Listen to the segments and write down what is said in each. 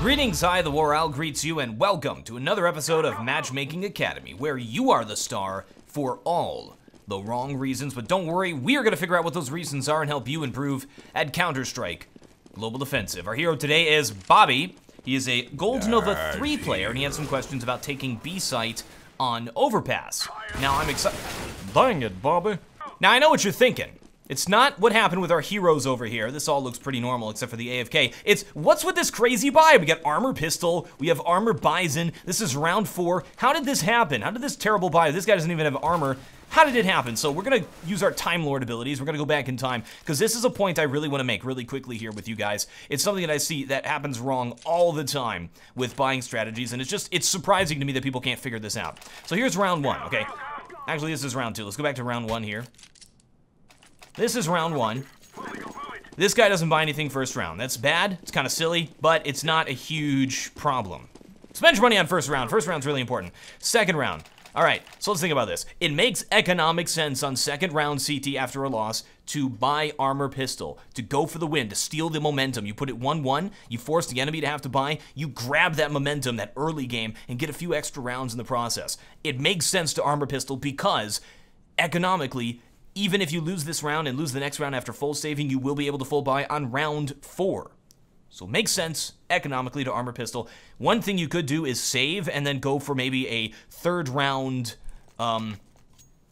Greetings, TheWarOwl greets you, and welcome to another episode of Matchmaking Academy, where you are the star for all the wrong reasons. But don't worry, we are going to figure out what those reasons are and help you improve at Counter-Strike Global Offensive. Our hero today is Bobby. He is a Gold Nova 3 player, and he had some questions about taking B site on Overpass. Now, I'm excited. Dang it, Bobby. Now, I know what you're thinking. It's not what happened with our heroes over here. This all looks pretty normal except for the AFK. It's what's with this crazy buy? We got armor pistol, we have armor bison. This is round 4. How did this happen? How did this terrible buy? This guy doesn't even have armor. How did it happen? So we're gonna use our Time Lord abilities. We're gonna go back in time because this is a point I really want to make really quickly here with you guys. It's something that I see that happens wrong all the time with buying strategies, and it's surprising to me that people can't figure this out. So here's round 1, okay? Actually, this is round 2. Let's go back to round 1 here. This is round 1. This guy doesn't buy anything first round. That's bad, it's kind of silly, but it's not a huge problem. Spend your money on first round. First round's really important. Second round. All right, so let's think about this. It makes economic sense on second round CT after a loss to buy armor pistol, to go for the win, to steal the momentum. You put it 1-1, you force the enemy to have to buy, you grab that momentum, that early game, and get a few extra rounds in the process. It makes sense to armor pistol because economically, even if you lose this round and lose the next round after full saving, you will be able to full buy on round 4. So it makes sense economically to armor pistol. One thing you could do is save and then go for maybe a third round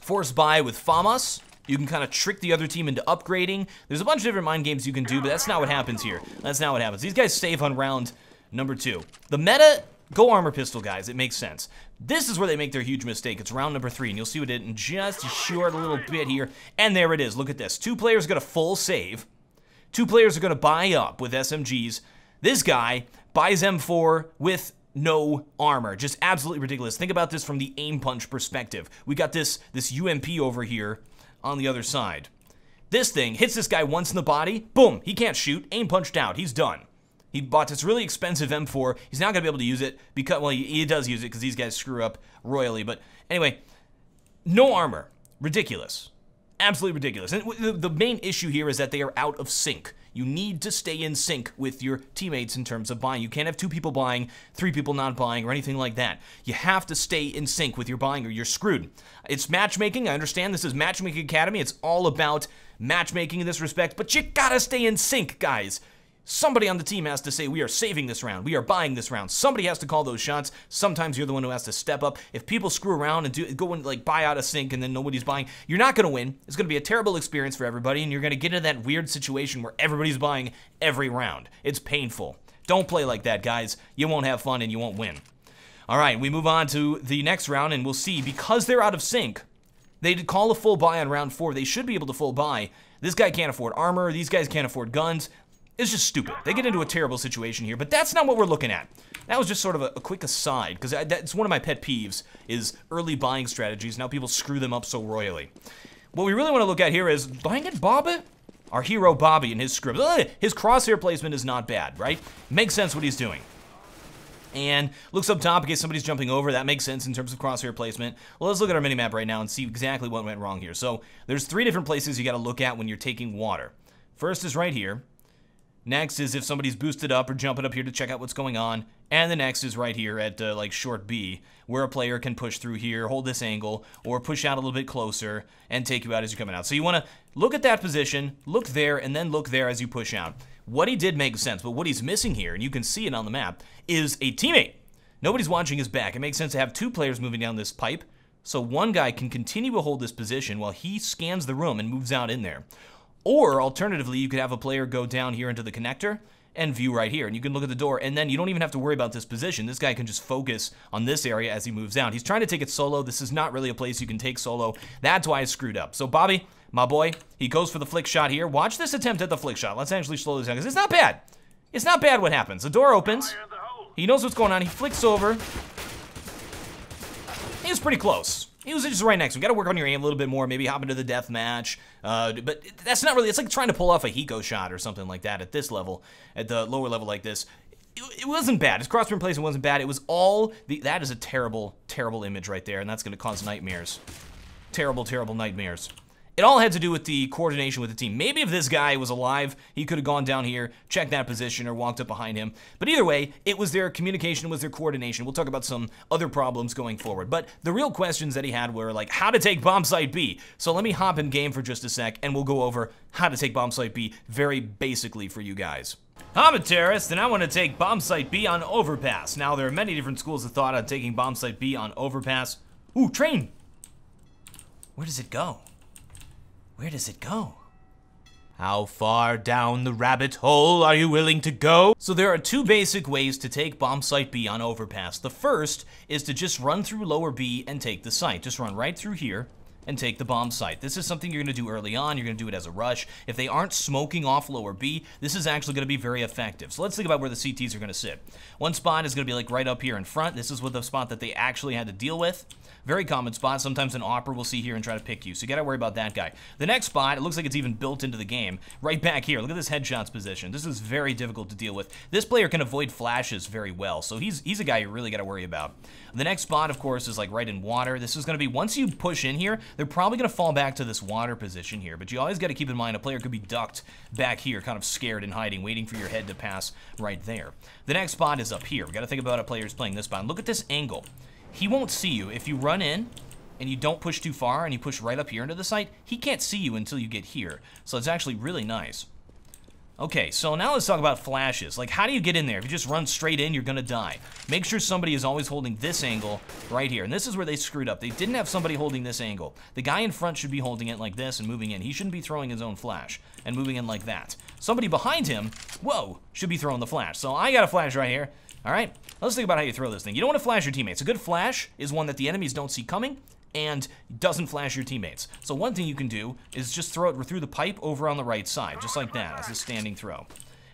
force buy with FAMAS. You can kind of trick the other team into upgrading. There's a bunch of different mind games you can do, but that's not what happens here. That's not what happens. These guys save on round number 2. The meta, go armor pistol, guys. It makes sense. This is where they make their huge mistake. It's round number 3, and you'll see what it did in just a short little bit here. And there it is. Look at this. 2 players got a full save. 2 players are going to buy up with SMGs. This guy buys M4 with no armor. Just absolutely ridiculous. Think about this from the aim punch perspective. We got this UMP over here on the other side. This thing hits this guy once in the body. Boom. He can't shoot. Aim punched out. He's done. He bought this really expensive M4. He's not going to be able to use it because, well, he does use it because these guys screw up royally. But anyway, no armor. Ridiculous. Absolutely ridiculous. And the main issue here is that they are out of sync. You need to stay in sync with your teammates in terms of buying. You can't have 2 people buying, 3 people not buying, or anything like that. You have to stay in sync with your buying or you're screwed. It's matchmaking. I understand this is Matchmaking Academy. It's all about matchmaking in this respect, but you gotta stay in sync, guys. Somebody on the team has to say, we are saving this round, we are buying this round. Somebody has to call those shots. Sometimes you're the one who has to step up. If people screw around and go and like buy out of sync and then nobody's buying, you're not gonna win. It's gonna be a terrible experience for everybody, and you're gonna get into that weird situation where everybody's buying every round. It's painful. Don't play like that, guys. You won't have fun and you won't win. All right, we move on to the next round, and we'll see, because they're out of sync, they did call a full buy on round 4. They should be able to full buy. This guy can't afford armor. These guys can't afford guns. It's just stupid. They get into a terrible situation here, but that's not what we're looking at. That was just sort of a quick aside, because that's one of my pet peeves, is early buying strategies. Now people screw them up so royally. What we really want to look at here is, dang it, Bobby? Our hero Bobby and his script. His crosshair placement is not bad, right? Makes sense what he's doing. And looks up top in case somebody's jumping over. That makes sense in terms of crosshair placement. Well, let's look at our minimap right now and see exactly what went wrong here. So there's 3 different places you got to look at when you're taking water. First is right here. Next is if somebody's boosted up or jumping up here to check out what's going on. And the next is right here at like short B, where a player can push through here, hold this angle, or push out a little bit closer and take you out as you're coming out. So you want to look at that position, look there, and then look there as you push out. What he did makes sense, but what he's missing here, and you can see it on the map, is a teammate. Nobody's watching his back. It makes sense to have 2 players moving down this pipe, so one guy can continue to hold this position while he scans the room and moves out in there. Or, alternatively, you could have a player go down here into the connector and view right here. And you can look at the door, and then you don't even have to worry about this position. This guy can just focus on this area as he moves out. He's trying to take it solo. This is not really a place you can take solo. That's why I screwed up. So Bobby, my boy, he goes for the flick shot here. Watch this attempt at the flick shot. Let's actually slow this down, because it's not bad. It's not bad what happens. The door opens. He knows what's going on. He flicks over. He was pretty close. He was just right next to him. You gotta work on your aim a little bit more, maybe hop into the death match. But that's not really, it's like trying to pull off a Hiko shot or something like that at this level, at the lower level like this. It wasn't bad. His crosswind placement wasn't bad. It was all, that is a terrible, terrible image right there, and that's gonna cause nightmares. Terrible, terrible nightmares. It all had to do with the coordination with the team. Maybe if this guy was alive, he could have gone down here, checked that position, or walked up behind him. But either way, it was their communication, it was their coordination. We'll talk about some other problems going forward. But the real questions that he had were like how to take Bombsite B. So let me hop in game for just a sec, and we'll go over how to take Bombsite B very basically for you guys. I'm a terrorist, and I want to take Bombsite B on Overpass. Now, there are many different schools of thought on taking Bombsite B on Overpass. Ooh, train! Where does it go? Where does it go? How far down the rabbit hole are you willing to go? So there are two basic ways to take Bombsite B on Overpass. The first is to just run through lower B and take the site. Just run right through here and take the bomb site. This is something you're gonna do early on. You're gonna do it as a rush. If they aren't smoking off lower B, this is actually gonna be very effective. So let's think about where the CTs are gonna sit. One spot is gonna be like right up here in front. This is what the spot that they actually had to deal with. Very common spot. Sometimes an Opera will see here and try to pick you, so you gotta worry about that guy. The next spot, it looks like it's even built into the game. Right back here, look at this headshots position. This is very difficult to deal with. This player can avoid flashes very well, so he's a guy you really gotta worry about. The next spot, of course, is like right in water. This is gonna be, once you push in here, they're probably gonna fall back to this water position here, but you always gotta keep in mind a player could be ducked back here, kind of scared and hiding, waiting for your head to pass right there. The next spot is up here. We gotta think about a player's playing this spot. Look at this angle. He won't see you. If you run in and you don't push too far and you push right up here into the site, he can't see you until you get here. So it's actually really nice. Okay, so now let's talk about flashes. Like, how do you get in there? If you just run straight in, you're gonna die. Make sure somebody is always holding this angle right here. And this is where they screwed up. They didn't have somebody holding this angle. The guy in front should be holding it like this and moving in. He shouldn't be throwing his own flash and moving in like that. Somebody behind him, whoa, should be throwing the flash. So I got a flash right here. All right, let's think about how you throw this thing. You don't want to flash your teammates. A good flash is one that the enemies don't see coming and doesn't flash your teammates. So one thing you can do is just throw it through the pipe over on the right side, just like that, as a standing throw.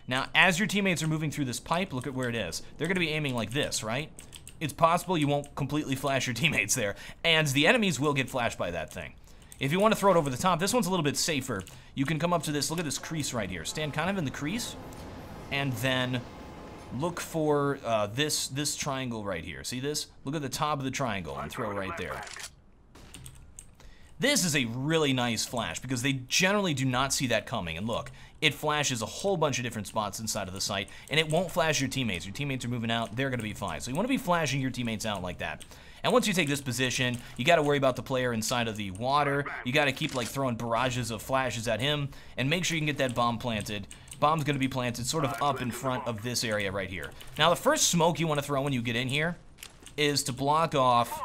Now, as your teammates are moving through this pipe, look at where it is. They're gonna be aiming like this, right? It's possible you won't completely flash your teammates there, and the enemies will get flashed by that thing. If you want to throw it over the top, this one's a little bit safer. You can come up to this, look at this crease right here. Stand kind of in the crease, and then look for this triangle right here. See this? Look at the top of the triangle and throw right there. This is a really nice flash because they generally do not see that coming. And look, it flashes a whole bunch of different spots inside of the site, and it won't flash your teammates. Your teammates are moving out, they're gonna be fine. So you wanna be flashing your teammates out like that. And once you take this position, you gotta worry about the player inside of the water. You gotta keep like throwing barrages of flashes at him, and make sure you can get that bomb planted. Bomb's gonna be planted sort of up in front of this area right here. Now the first smoke you wanna throw when you get in here is to block off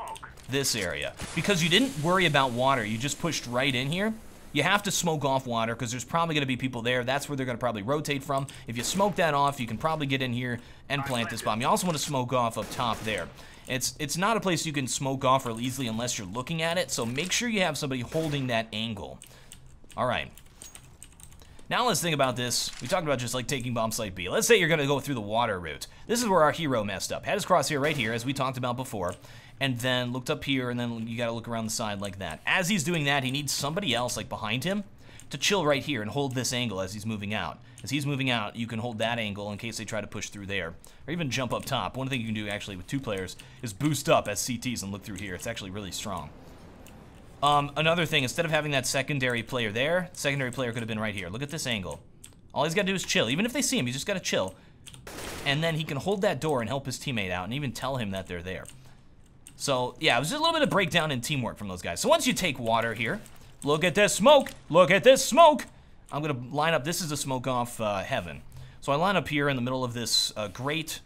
this area. Because you didn't worry about water, you just pushed right in here. You have to smoke off water because there's probably gonna be people there. That's where they're gonna probably rotate from. If you smoke that off, you can probably get in here and plant this bomb. You also wanna smoke off up top there. It's not a place you can smoke off real easily unless you're looking at it, so make sure you have somebody holding that angle. All right. Now let's think about this. We talked about just like taking Bombsite B. Let's say you're gonna go through the water route. This is where our hero messed up. Had his crosshair right here, as we talked about before, and then looked up here, and then you gotta look around the side like that. As he's doing that, he needs somebody else like behind him to chill right here and hold this angle as he's moving out. As he's moving out, you can hold that angle in case they try to push through there. Or even jump up top. One thing you can do actually with two players is boost up as CTs and look through here. It's actually really strong. Another thing, instead of having that secondary player there, secondary player could have been right here. Look at this angle. All he's got to do is chill. Even if they see him, he's just got to chill. And then he can hold that door and help his teammate out and even tell him that they're there. So, yeah, it was just a little bit of breakdown in teamwork from those guys. So once you take water here, look at this smoke. Look at this smoke. I'm going to line up. This is a smoke off heaven. So I line up here in the middle of this grate.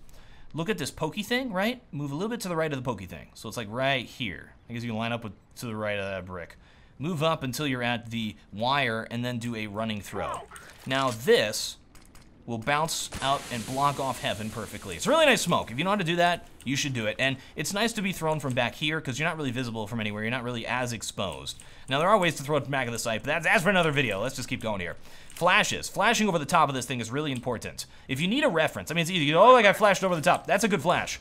Look at this pokey thing, right? Move a little bit to the right of the pokey thing. So it's like right here. I guess you can line up to the right of that brick. Move up until you're at the wire and then do a running throw. Now this will bounce out and block off heaven perfectly. It's a really nice smoke. If you know how to do that, you should do it. And it's nice to be thrown from back here because you're not really visible from anywhere. You're not really as exposed. Now there are ways to throw it from back of the site, but that's for another video. Let's just keep going here. Flashes. Flashing over the top of this thing is really important. If you need a reference, I mean, it's easy. You go, oh, like I flashed over the top. That's a good flash.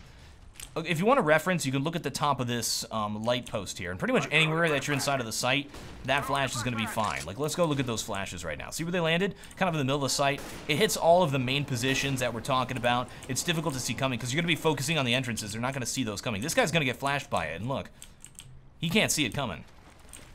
If you want a reference, you can look at the top of this light post here, and pretty much anywhere that you're inside of the site, that flash is going to be fine. Like, let's go look at those flashes right now. See where they landed? Kind of in the middle of the site. It hits all of the main positions that we're talking about. It's difficult to see coming because you're going to be focusing on the entrances. They're not going to see those coming. This guy's going to get flashed by it, and look, he can't see it coming.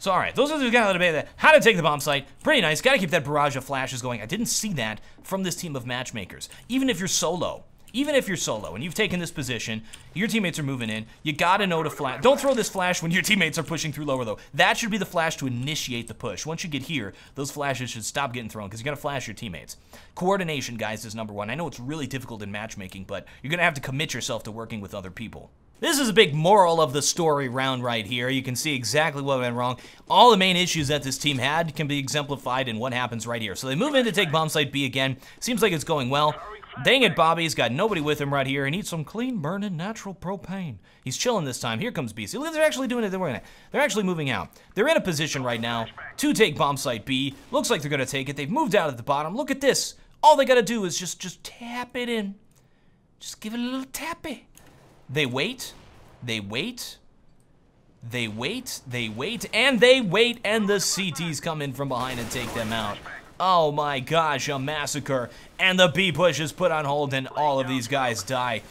So, all right, those are the kind of debate. How to take the bomb site. Pretty nice. Got to keep that barrage of flashes going. I didn't see that from this team of matchmakers. Even if you're solo and you've taken this position, your teammates are moving in, you got to know to flash. Don't throw this flash when your teammates are pushing through lower, though. That should be the flash to initiate the push. Once you get here, those flashes should stop getting thrown because you're going to flash your teammates. Coordination, guys, is number one. I know it's really difficult in matchmaking, but you're going to have to commit yourself to working with other people. This is a big moral of the story round right here. You can see exactly what went wrong. All the main issues that this team had can be exemplified in what happens right here. So they move in to take Bombsite B again. Seems like it's going well. Dang it, Bobby's got nobody with him right here. He needs some clean burning natural propane. He's chilling this time. Here comes B. See, look, they're actually doing it. They're actually moving out. They're in a position right now to take Bombsite B. Looks like they're going to take it. They've moved out at the bottom. Look at this. All they got to do is just tap it in. Just give it a little tappy. They wait, they wait, they wait, they wait, and they wait, and the CTs come in from behind and take them out. Oh my gosh, a massacre. And the B push is put on hold and all of these guys die.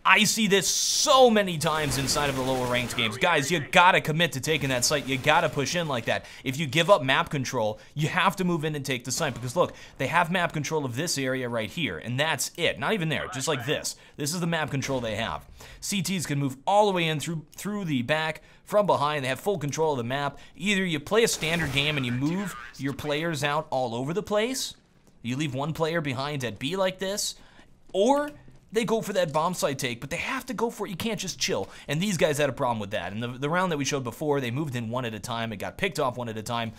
I see this so many times inside of the lower ranked games. Guys, you gotta commit to taking that site. You gotta push in like that. If you give up map control, you have to move in and take the site because look, they have map control of this area right here and that's it. Not even there, just like this. This is the map control they have. CTs can move all the way in through the back, from behind. They have full control of the map. Either you play a standard game and you move your players out all over the place, you leave one player behind at B like this, or they go for that bomb site take, but they have to go for it. You can't just chill. And these guys had a problem with that. And the round that we showed before, they moved in one at a time. It got picked off one at a time.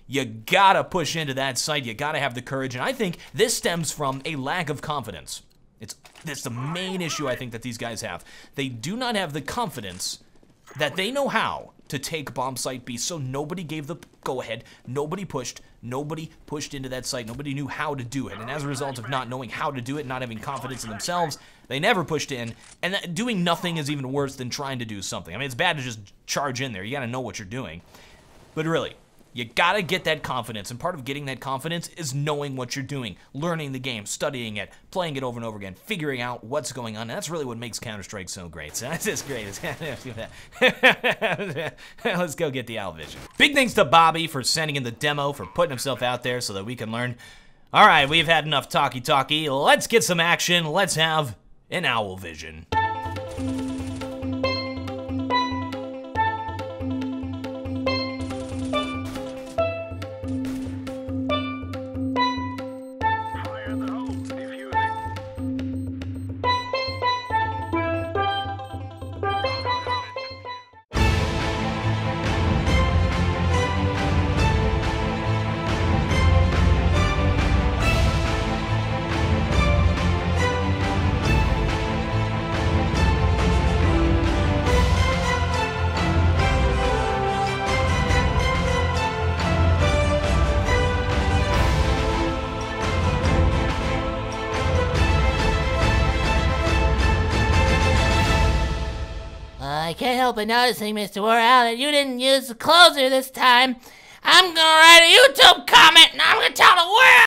You gotta push into that site. You gotta have the courage. And I think this stems from a lack of confidence. It's the main issue I think that these guys have. They do not have the confidence that they know how to take Bombsite B, so nobody gave the go-ahead, nobody pushed into that site, nobody knew how to do it, and as a result of not knowing how to do it, not having confidence in themselves, they never pushed in, and doing nothing is even worse than trying to do something. I mean, it's bad to just charge in there, you gotta know what you're doing, but really, you gotta get that confidence, and part of getting that confidence is knowing what you're doing, learning the game, studying it, playing it over and over again, figuring out what's going on. And that's really what makes Counter-Strike so great. So that's just great. Let's go get the owl vision. Big thanks to Bobby for sending in the demo, for putting himself out there so that we can learn. All right, we've had enough talky-talky. Let's get some action. Let's have an owl vision. I can't help but noticing, TheWarOwl, that you didn't use the closer this time. I'm gonna write a YouTube comment and I'm gonna tell TheWarOwl